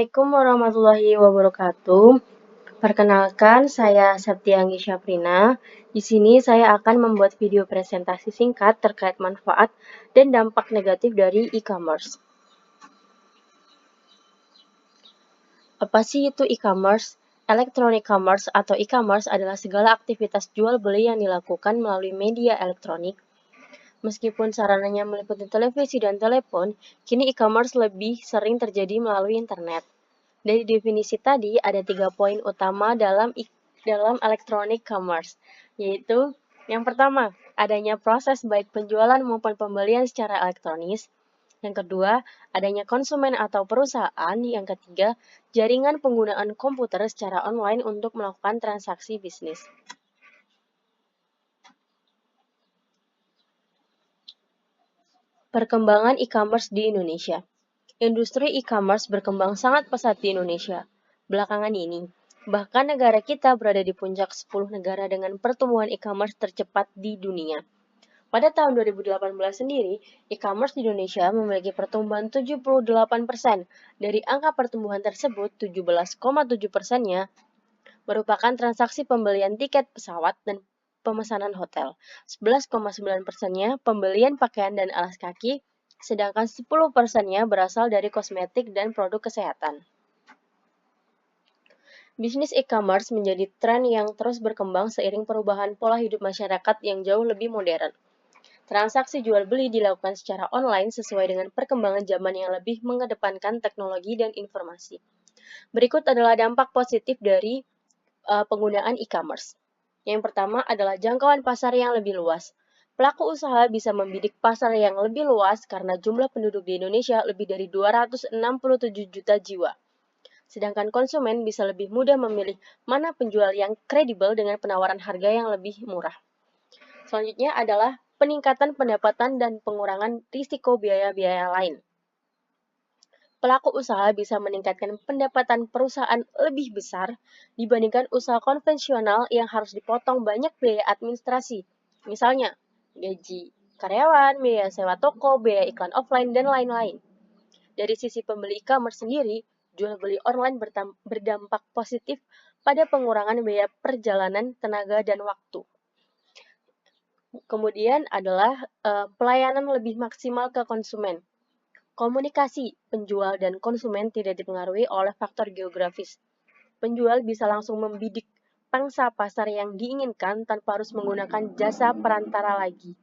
Assalamualaikum warahmatullahi wabarakatuh. Perkenalkan, saya Septianggi Syaprina. Di sini saya akan membuat video presentasi singkat terkait manfaat dan dampak negatif dari e-commerce. Apa sih itu e-commerce? Electronic commerce atau e-commerce adalah segala aktivitas jual beli yang dilakukan melalui media elektronik. Meskipun sarananya meliputi televisi dan telepon, kini e-commerce lebih sering terjadi melalui internet. Dari definisi tadi, ada 3 poin utama dalam electronic commerce, yaitu yang pertama, adanya proses baik penjualan maupun pembelian secara elektronis. Yang kedua, adanya konsumen atau perusahaan. Yang ketiga, jaringan penggunaan komputer secara online untuk melakukan transaksi bisnis. Perkembangan e-commerce di Indonesia. Industri e-commerce berkembang sangat pesat di Indonesia belakangan ini. Bahkan negara kita berada di puncak 10 negara dengan pertumbuhan e-commerce tercepat di dunia. Pada tahun 2018 sendiri, e-commerce di Indonesia memiliki pertumbuhan 78%. Dari angka pertumbuhan tersebut, 17,7%-nya merupakan transaksi pembelian tiket pesawat dan pemesanan hotel. 11,9%-nya pembelian pakaian dan alas kaki, sedangkan 10%-nya berasal dari kosmetik dan produk kesehatan. Bisnis e-commerce menjadi tren yang terus berkembang seiring perubahan pola hidup masyarakat yang jauh lebih modern. Transaksi jual beli dilakukan secara online sesuai dengan perkembangan zaman yang lebih mengedepankan teknologi dan informasi. Berikut adalah dampak positif dari penggunaan e-commerce. Yang pertama adalah jangkauan pasar yang lebih luas. Pelaku usaha bisa membidik pasar yang lebih luas karena jumlah penduduk di Indonesia lebih dari 267 juta jiwa. Sedangkan konsumen bisa lebih mudah memilih mana penjual yang kredibel dengan penawaran harga yang lebih murah. Selanjutnya adalah peningkatan pendapatan dan pengurangan risiko biaya-biaya lain. Pelaku usaha bisa meningkatkan pendapatan perusahaan lebih besar dibandingkan usaha konvensional yang harus dipotong banyak biaya administrasi. Misalnya, gaji karyawan, biaya sewa toko, biaya iklan offline, dan lain-lain. Dari sisi pembeli e-commerce sendiri, jual beli online berdampak positif pada pengurangan biaya perjalanan, tenaga, dan waktu. Kemudian adalah pelayanan lebih maksimal ke konsumen. Komunikasi penjual dan konsumen tidak dipengaruhi oleh faktor geografis. Penjual bisa langsung membidik pangsa pasar yang diinginkan tanpa harus menggunakan jasa perantara lagi.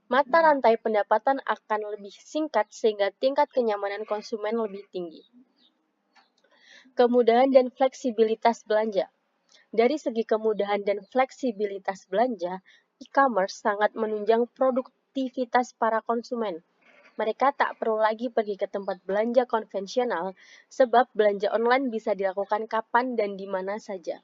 Mata rantai pendapatan akan lebih singkat sehingga tingkat kenyamanan konsumen lebih tinggi. Kemudahan dan fleksibilitas belanja. Dari segi kemudahan dan fleksibilitas belanja, e-commerce sangat menunjang produktivitas para konsumen. Mereka tak perlu lagi pergi ke tempat belanja konvensional sebab belanja online bisa dilakukan kapan dan di mana saja.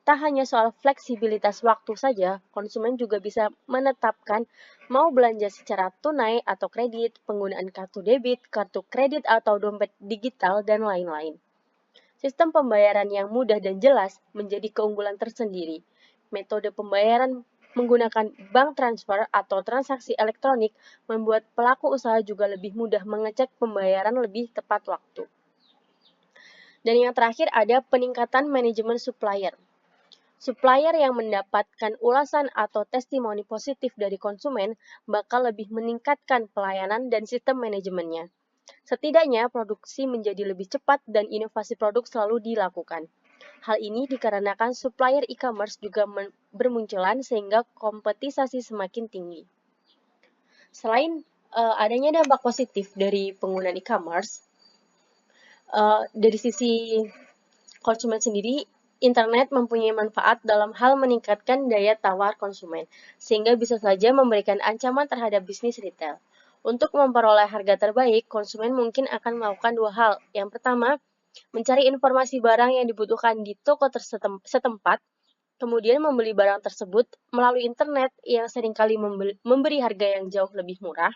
Tak hanya soal fleksibilitas waktu saja, konsumen juga bisa menetapkan mau belanja secara tunai atau kredit, penggunaan kartu debit, kartu kredit atau dompet digital, dan lain-lain. Sistem pembayaran yang mudah dan jelas menjadi keunggulan tersendiri. Metode pembayaran menggunakan bank transfer atau transaksi elektronik membuat pelaku usaha juga lebih mudah mengecek pembayaran lebih tepat waktu. Dan yang terakhir ada peningkatan manajemen supplier. Supplier yang mendapatkan ulasan atau testimoni positif dari konsumen bakal lebih meningkatkan pelayanan dan sistem manajemennya. Setidaknya produksi menjadi lebih cepat dan inovasi produk selalu dilakukan. Hal ini dikarenakan supplier e-commerce juga bermunculan sehingga kompetisi semakin tinggi. Selain adanya dampak positif dari penggunaan e-commerce, dari sisi konsumen sendiri, internet mempunyai manfaat dalam hal meningkatkan daya tawar konsumen, sehingga bisa saja memberikan ancaman terhadap bisnis retail. Untuk memperoleh harga terbaik, konsumen mungkin akan melakukan dua hal. Yang pertama, mencari informasi barang yang dibutuhkan di toko setempat, kemudian membeli barang tersebut melalui internet yang seringkali memberi harga yang jauh lebih murah,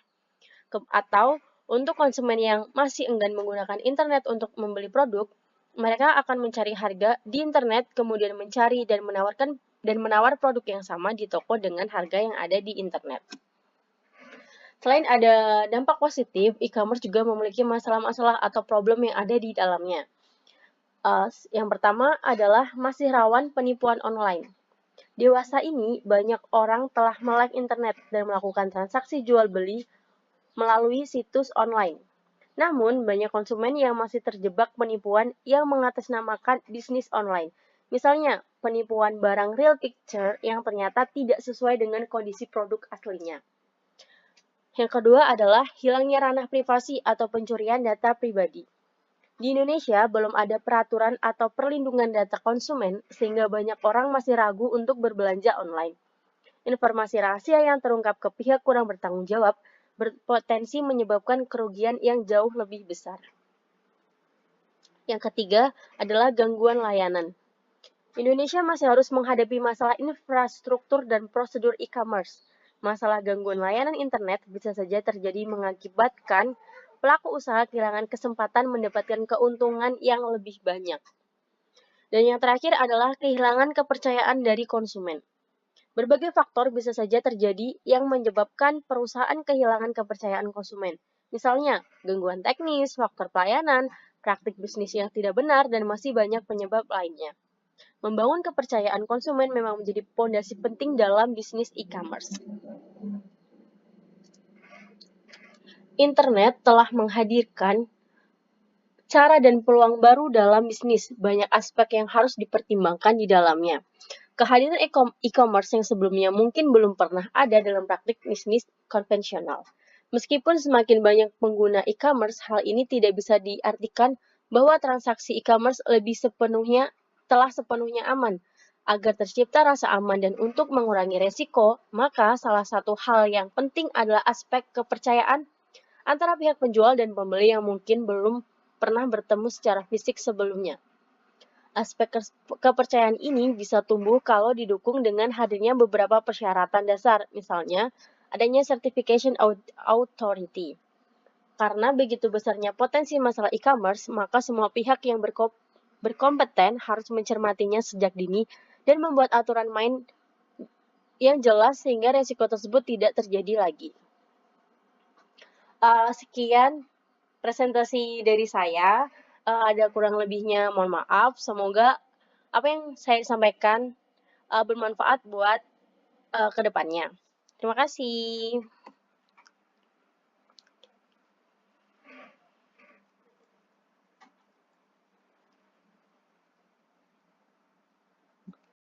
atau untuk konsumen yang masih enggan menggunakan internet untuk membeli produk, mereka akan mencari harga di internet, kemudian mencari dan menawar produk yang sama di toko dengan harga yang ada di internet. Selain ada dampak positif, e-commerce juga memiliki masalah-masalah atau problem yang ada di dalamnya. Yang pertama adalah masih rawan penipuan online. Dewasa ini, banyak orang telah melek internet dan melakukan transaksi jual beli melalui situs online. Namun, banyak konsumen yang masih terjebak penipuan yang mengatasnamakan bisnis online. Misalnya, penipuan barang real picture yang ternyata tidak sesuai dengan kondisi produk aslinya. Yang kedua adalah hilangnya ranah privasi atau pencurian data pribadi. Di Indonesia belum ada peraturan atau perlindungan data konsumen sehingga banyak orang masih ragu untuk berbelanja online. Informasi rahasia yang terungkap ke pihak kurang bertanggung jawab berpotensi menyebabkan kerugian yang jauh lebih besar. Yang ketiga adalah gangguan layanan. Indonesia masih harus menghadapi masalah infrastruktur dan prosedur e-commerce. Masalah gangguan layanan internet bisa saja terjadi mengakibatkan pelaku usaha kehilangan kesempatan mendapatkan keuntungan yang lebih banyak. Dan yang terakhir adalah kehilangan kepercayaan dari konsumen. Berbagai faktor bisa saja terjadi yang menyebabkan perusahaan kehilangan kepercayaan konsumen. Misalnya, gangguan teknis, faktor pelayanan, praktik bisnis yang tidak benar, dan masih banyak penyebab lainnya. Membangun kepercayaan konsumen memang menjadi fondasi penting dalam bisnis e-commerce. Internet telah menghadirkan cara dan peluang baru dalam bisnis. Banyak aspek yang harus dipertimbangkan di dalamnya. Kehadiran e-commerce yang sebelumnya mungkin belum pernah ada dalam praktik bisnis konvensional. Meskipun semakin banyak pengguna e-commerce, hal ini tidak bisa diartikan bahwa transaksi e-commerce telah sepenuhnya aman. Agar tercipta rasa aman dan untuk mengurangi resiko, maka salah satu hal yang penting adalah aspek kepercayaan antara pihak penjual dan pembeli yang mungkin belum pernah bertemu secara fisik sebelumnya. Aspek kepercayaan ini bisa tumbuh kalau didukung dengan hadirnya beberapa persyaratan dasar, misalnya adanya certification authority. Karena begitu besarnya potensi masalah e-commerce, maka semua pihak yang berkompeten harus mencermatinya sejak dini dan membuat aturan main yang jelas sehingga resiko tersebut tidak terjadi lagi. Sekian presentasi dari saya. Ada kurang lebihnya mohon maaf. Semoga apa yang saya sampaikan bermanfaat buat kedepannya. Terima kasih.